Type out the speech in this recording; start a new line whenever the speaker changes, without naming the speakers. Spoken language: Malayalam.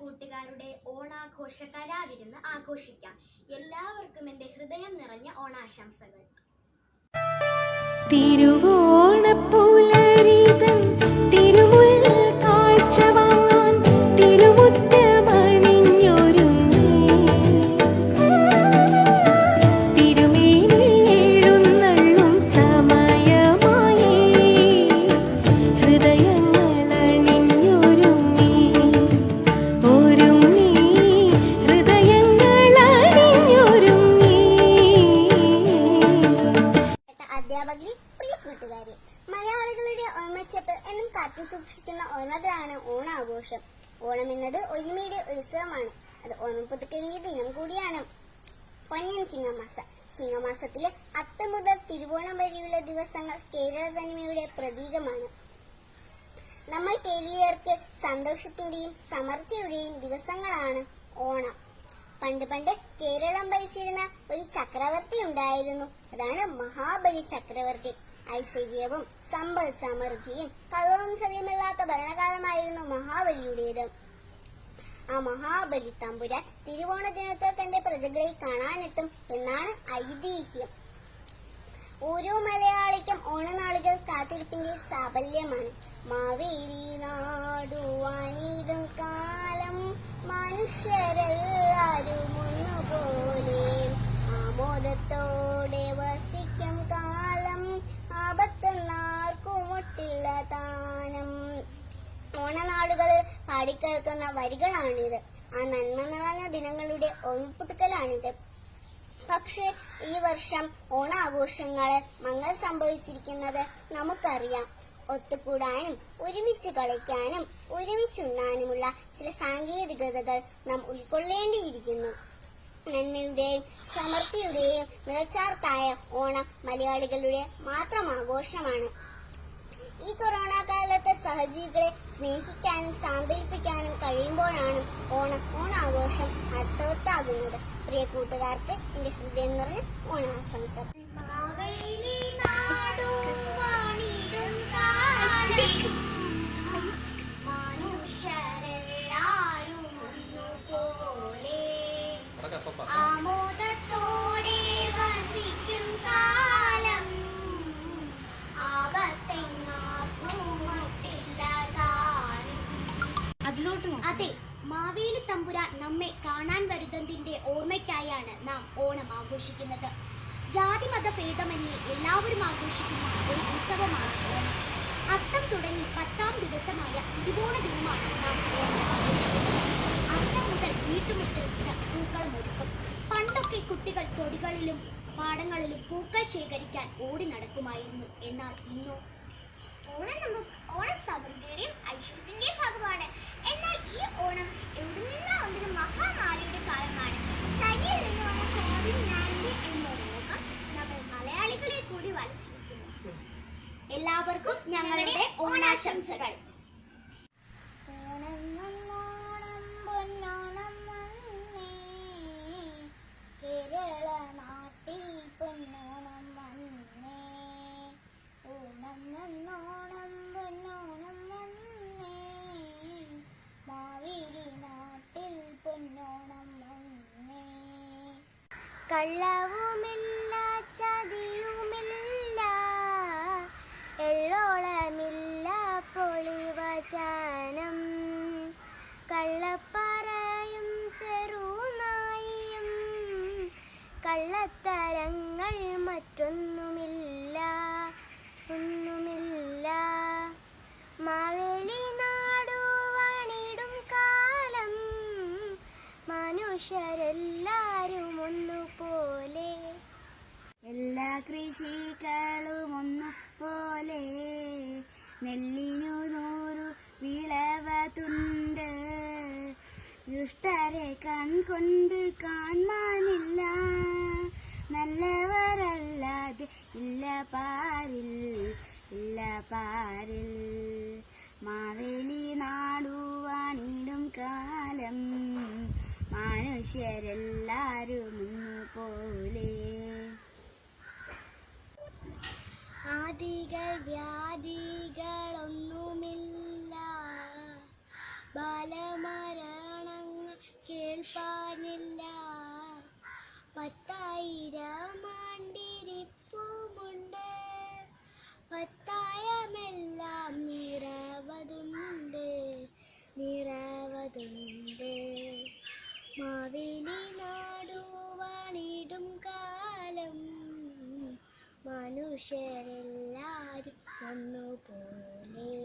കൂട്ടുകാരുടെ ഓണാഘോഷ കലാവിരുന്ന് ആഘോഷിക്കാം. എല്ലാവർക്കും എൻ്റെ ഹൃദയം നിറഞ്ഞ ഓണാശംസകൾ.
തിരുവോണപ്പുലരിതൻ തിരുമുൽ കാഴ്ച വാങ്ങാൻ തിരുമുറ്റമണിഞ്ഞൊരുങ്ങി തിരുമേനി എഴുന്നള്ളും സമയമായി ഹൃദയങ്ങളണിഞ്ഞൊരുങ്ങി ഒരുങ്ങി ഹൃദയങ്ങളണിഞ്ഞൊരുങ്ങി.
അധ്യാപകരെ, പ്രിയ കൂട്ടുകാരെ, മലയാളികളുടെ ഓർമ്മച്ചപ്പ് എന്നും കാത്തു സൂക്ഷിക്കുന്ന ഓർമ്മകളാണ് ഓണാഘോഷം. ഓണം എന്നത് ഒരുമയുടെ ഉത്സവമാണ്. അത് ഓണം പുതുക്കലിന്റെ ദിനം കൂടിയാണ്. പൊന്നിൻ ചിങ്ങമാസം. ചിങ്ങമാസത്തിലെ അത്തം മുതൽ തിരുവോണം വരെയുള്ള ദിവസങ്ങൾ കേരള തനിമയുടെ പ്രതീകമാണ്. നമ്മൾ കേരളീയർക്ക് സന്തോഷത്തിന്റെയും സമൃദ്ധിയുടെയും ദിവസങ്ങളാണ് ഓണം. പണ്ട് കേരളം ഭരിച്ചിരുന്ന ഒരു ചക്രവർത്തി ഉണ്ടായിരുന്നു. അതാണ് മഹാബലി ചക്രവർത്തി. ഐശ്വര്യവും സമ്പൽ സമൃദ്ധിയും കളവും സത്യമില്ലാത്ത ഭരണകാലമായിരുന്നു മഹാബലിയുടേത്. ആ മഹാബലി തമ്പുരാൻ തിരുവോണ ദിനത്തിൽ തന്റെ പ്രജകളെ കാണാനെത്തും എന്നാണ് ഐതിഹ്യം. ഓരോ മലയാളിക്കും ഓണനാളുകൾ കാത്തിരിപ്പിന്റെ സാഫല്യമാണ്. മാവേലി നാടുവാനിടും കാലം മനുഷ്യരെല്ലാരും ഒന്നുപോലെ ആമോദത്തോടെ വസിക്കും കാലം ആപത്തെന്നാർക്കും ഒട്ടില്ല താനം. ഓണനാളുകളിൽ പാടിക്കേൾക്കുന്ന വരികളാണിത്. ആ നന്മ നിറഞ്ഞ ദിനങ്ങളുടെ ഓർമ്മപ്പുതുക്കലാണിത്. പക്ഷെ ഈ വർഷം ഓണാഘോഷങ്ങള് മങ്ങൽ സംഭവിച്ചിരിക്കുന്നത് നമുക്കറിയാം. ഒത്തുകൂടാനും ഒരുമിച്ച് കളിക്കാനും ഒരുമിച്ചുണ്ണാനുമുള്ള ചില സാങ്കേതികതകൾ നാം ഉൾക്കൊള്ളേണ്ടിയിരിക്കുന്നു. നന്മയുടെയും സമൃദ്ധിയുടെയും നിറച്ചാർത്തായ ഓണം മലയാളികളുടെ മാത്രം ആഘോഷമാണ്. ഈ കൊറോണ കാലത്ത് സഹജീവികളെ സ്നേഹിക്കാനും സാന്ത്വനിപ്പിക്കാനും കഴിയുമ്പോഴാണ് ഓണാഘോഷം അർത്ഥവത്താകുന്നത്. പ്രിയ കൂട്ടുകാർക്ക് എന്റെ ഹൃദയം നിറഞ്ഞ ഓണാശംസകൾ.
ആമോദത്തോടെ വസിക്കും കാലം അതെ, മാവേലി തമ്പുരാൻ നമ്മെ കാണാൻ വരുന്നതിന്റെ ഓർമ്മയ്ക്കായാണ് നാം ഓണം ആഘോഷിക്കുന്നത്. ജാതി മത ഭേദമന്യേ എല്ലാവരും ആഘോഷിക്കുന്ന ഒരു ഉത്സവമാണ് ഓണം. അത്തം തുടങ്ങി 10ാം ദിവസമായ തിരുവോണ ദിനമാണ് നാം ഓണം ആഘോഷിക്കുന്നത്. അത്തം മുതൽ വീട്ടുമുറ്റത്ത് പൂക്കളം ഒരുക്കും. പണ്ടൊക്കെ കുട്ടികൾ തൊടികളിലും പാടങ്ങളിലും പൂക്കൾ ശേഖരിക്കാൻ ഓടി നടക്കുമായിരുന്നു. എന്നാൽ ഇന്നോ ഓണം സമൃദ്ധിയുടെയും ഐശ്വര്യത്തിന്റെയും ഭാഗമാണ്. എന്നാൽ ഈ ഓണം എവിടെ നിന്നോ ഒന്നിനും മഹാമാരിയുടെ കാലമാണ്. ചൈനയിൽ നിന്ന് വന്ന COVID-19 എന്ന രോഗം നമ്മൾ മലയാളികളെ കൂടി വലിച്ചിരിക്കുന്നു. എല്ലാവർക്കും ഞങ്ങളുടെ ഓണാശംസകൾ.
ഓണം വന്നോണം പൊന്നോണം വന്നേ, കേരള നാട്ടിൽ പൊന്നോണം വന്നേ. ഓണം വന്നോണം പൊന്നോണം വന്നേ, മാവേലി നാട്ടിൽ പൊന്നോണം വന്നേ. കള്ളവുമില്ല ചതിയുമില്ല, എള്ളോളമില്ല പൊളിവചനം, കള്ളപ്പറയും ചെറുനായിയും കള്ളത്തരങ്ങൾ മറ്റൊന്നുമില്ല, ഒന്നുമില്ല. മാവേലി നാടുവാണിടും കാലം മനുഷ്യരെല്ലാരും ഒന്നുപോലെ, എല്ലാ കൃഷികളും ഒന്നുപോലെ. നെല്ലിനു 100 വിളവതുണ്ട്, ദുഷ്ടരെ കൺകൊണ്ട് കാണാനില്ല. നല്ലവരല്ലാതെ ഇല്ല പാരിൽ, ഇല്ല പാരിൽ. മാവേലി നാടുവാണിടും കാലം മനുഷ്യരെല്ലാരും ഒന്നുപോലെ. ആദികൾ വ്യാധികളൊന്നുമില്ല, ബാലമരണ
കേൾപ്പാനില്ല. 10,000 ആണ്ടിരിപ്പുമുണ്ട്, പത്തായമെല്ലാം നിറവതുണ്ട്, നിറവതുണ്ട്. മാവേലി നാടുവാണിടും കാലം മനുഷ്യരെല്ലാരും ഒന്നുപോലെ.